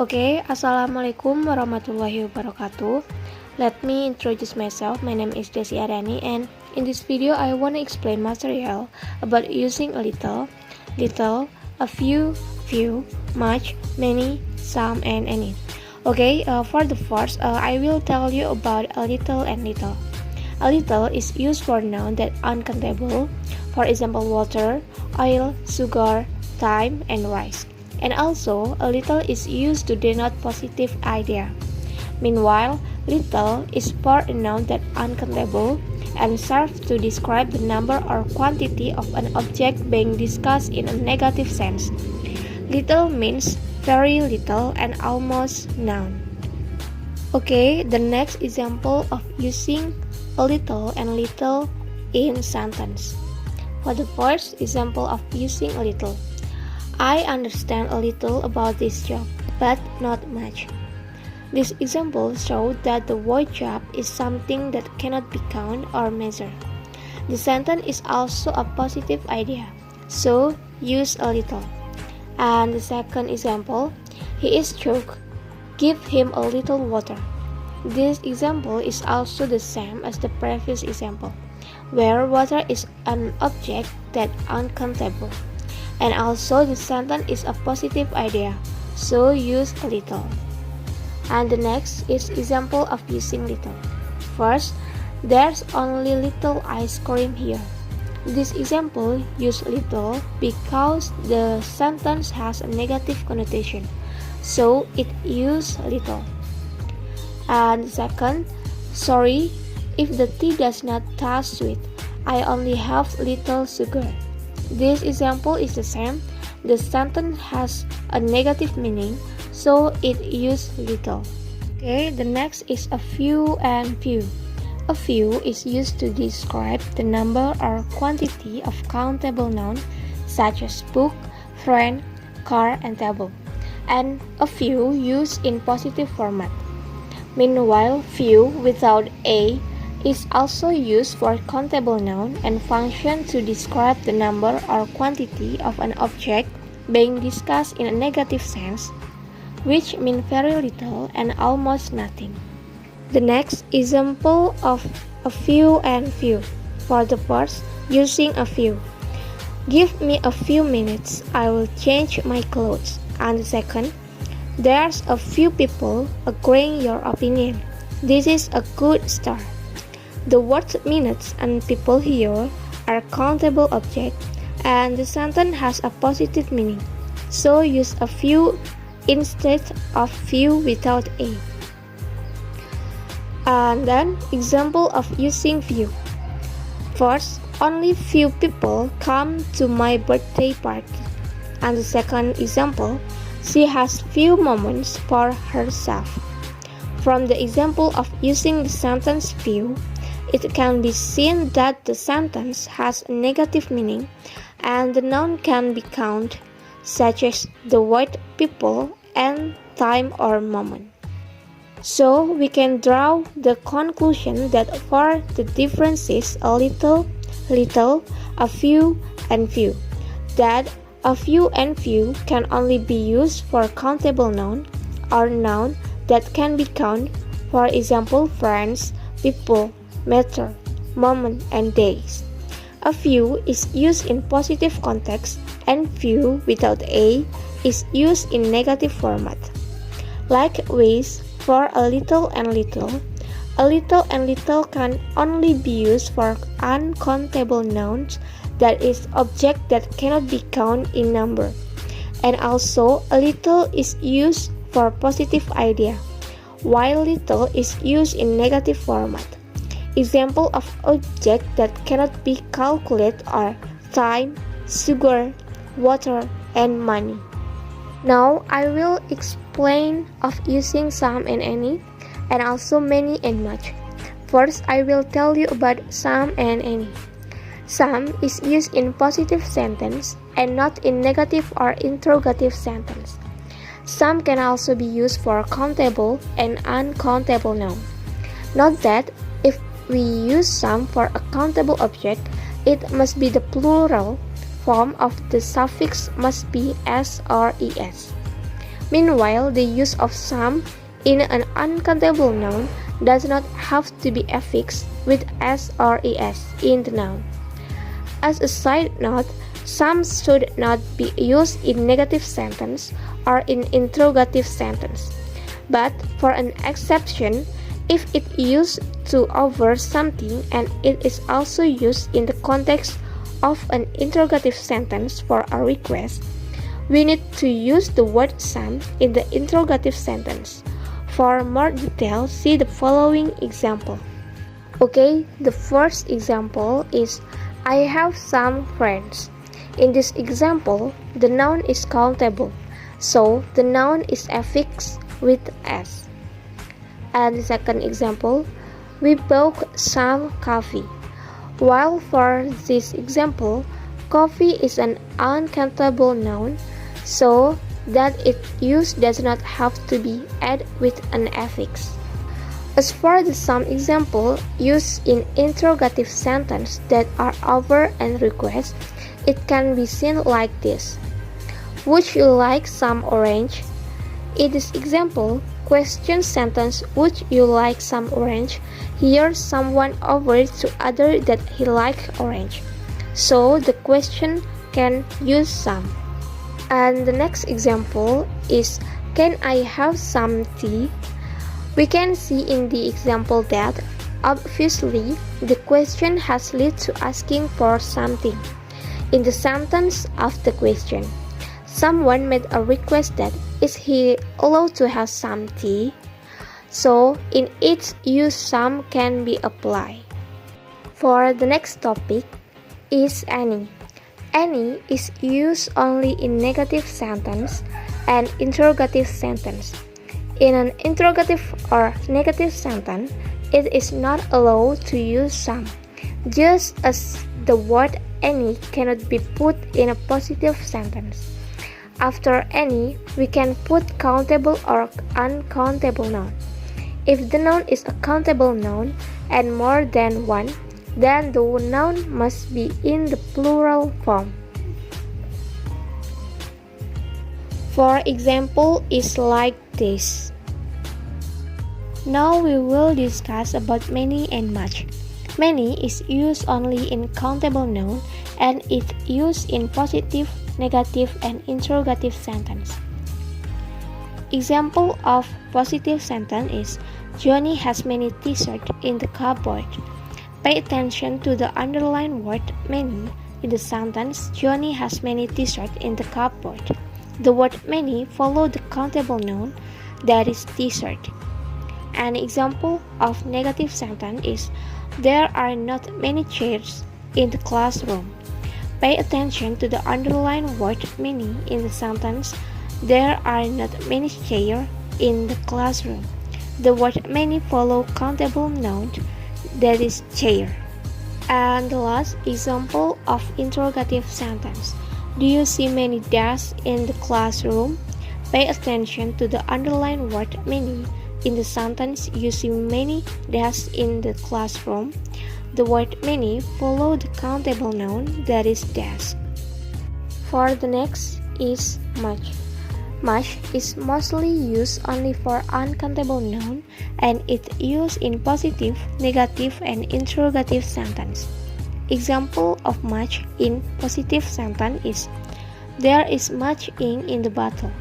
Assalamualaikum warahmatullahi wabarakatuh. Let me introduce myself. My name is Desi Ariani, and in this video I want to explain material about using a little, a few, much, many, some, and any. For the first, I will tell you about a little and little. A little is used for noun that uncountable, for example water, oil, sugar, time, and rice. And also, a little is used to denote positive idea. Meanwhile, little is for a noun that uncountable and serves to describe the number or quantity of an object being discussed in a negative sense. Little means very little and almost none. The next example of using a little and little in sentence. For the first example of using a little, I understand a little about this job, but not much. This example shows that the word job is something that cannot be counted or measured. The sentence is also a positive idea, so use a little. And the second example, he is choked, give him a little water. This example is also the same as the previous example, where water is an object that uncountable. And also the sentence is a positive idea, so use a little. And the next is example of using little. First, there's only little ice cream here. This example use little because the sentence has a negative connotation, so it use little. And second, sorry if the tea does not taste sweet. I only have little sugar. This example is the same. The sentence has a negative meaning, so it uses little. The next is a few and few. A few is used to describe the number or quantity of countable nouns such as book, friend, car, and table. And a few used in positive format. Meanwhile, few without a is also used for countable noun and function to describe the number or quantity of an object being discussed in a negative sense, which mean very little and almost nothing. The next example of a few and few. For the first, using a few. Give me a few minutes, I will change my clothes. And the second, there's a few people agreeing your opinion. This is a good start. The words minutes and people here are countable objects, and the sentence has a positive meaning, so use a few instead of few without a. And then, example of using few. First, only few people come to my birthday party. And the second example, she has few moments for herself. From the example of using the sentence few, it can be seen that the sentence has a negative meaning and the noun can be counted, such as the word people and time or moment. So we can draw the conclusion that for the differences a little, a few, and few, that a few and few can only be used for countable noun or noun that can be counted, for example friends, people, matter, moment, and days. A few is used in positive context, and few without a is used in negative format. Likewise, for a little and little can only be used for uncountable nouns, that is, object that cannot be counted in number. And also, a little is used for positive idea, while little is used in negative format. Example of objects that cannot be calculated are time, sugar, water, and money. Now I will explain of using some and any, and also many and much. First, I will tell you about some and any. Some is used in positive sentence and not in negative or interrogative sentence. Some can also be used for countable and uncountable noun. Note that if we use some for a countable object, it must be the plural form of the suffix must be s or es. Meanwhile, the use of some in an uncountable noun does not have to be affixed with s or es in the noun. As a side note, some should not be used in negative sentence or in interrogative sentence. But for an exception, if it used to over something and it is also used in the context of an interrogative sentence for a request, we need to use the word some in the interrogative sentence. For more detail, see the following example. Okay, the first example is I have some friends. In this example, the noun is countable, so the noun is affixed with s. And the second example, we bought some coffee. While for this example, coffee is an uncountable noun, so that its use does not have to be added with an affix. As for the some example used in interrogative sentence that are over and request, it can be seen like this. Would you like some orange? In this example, question sentence would you like some orange? Here someone offered to other that he liked orange. So the question can use some. And the next example is can I have some tea? We can see in the example that obviously the question has led to asking for something. In the sentence of the question, someone made a request that is he allowed to have some tea? So in its use some can be applied. For the next topic is any. Any is used only in negative sentence and interrogative sentence. In an interrogative or negative sentence, it is not allowed to use some, just as the word any cannot be put in a positive sentence. After any, we can put countable or uncountable noun. If the noun is a countable noun and more than one, then the noun must be in the plural form. For example, is like this. Now we will discuss about many and much. Many is used only in countable noun and it used in positive, negative, and interrogative sentence. Example of positive sentence is Johnny has many t-shirts in the cupboard. Pay attention to the underlined word many in the sentence Johnny has many t-shirts in the cupboard. The word many follows the countable noun, that is t-shirt. An example of negative sentence is there are not many chairs in the classroom. Pay attention to the underlined word many in the sentence there are not many chairs in the classroom. The word many follows countable noun, that is chair. And the last example of interrogative sentence. Do you see many desks in the classroom? Pay attention to the underlined word many in the sentence you see many desks in the classroom. The word many follows the countable noun, that is desk. For the next is much. Much is mostly used only for uncountable noun and it used in positive, negative, and interrogative sentence. Example of much in positive sentence is there is much ink in the bottle.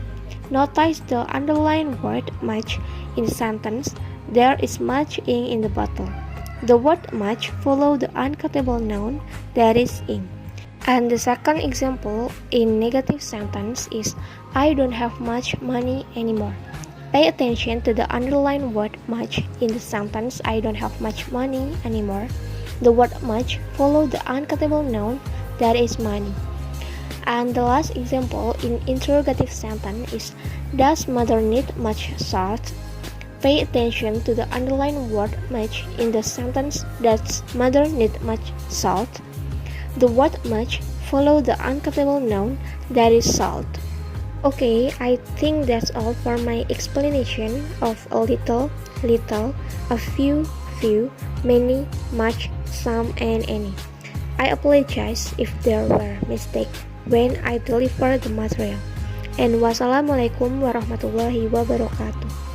Notice the underlined word much in the sentence there is much ink in the bottle. The word much follows the uncountable noun, that is ink. And the second example in negative sentence is I don't have much money anymore. Pay attention to the underlined word much in the sentence I don't have much money anymore. The word much follows the uncountable noun, that is money. And the last example in interrogative sentence is does mother need much salt? Pay attention to the underlined word much in the sentence does mother need much salt? The word much follows the uncountable noun, that is salt. Okay, I think that's all for my explanation of a little, a few, many, much, some, and any. I apologize if there were mistakes when I deliver the material. And wassalamualaikum warahmatullahi wabarakatuh.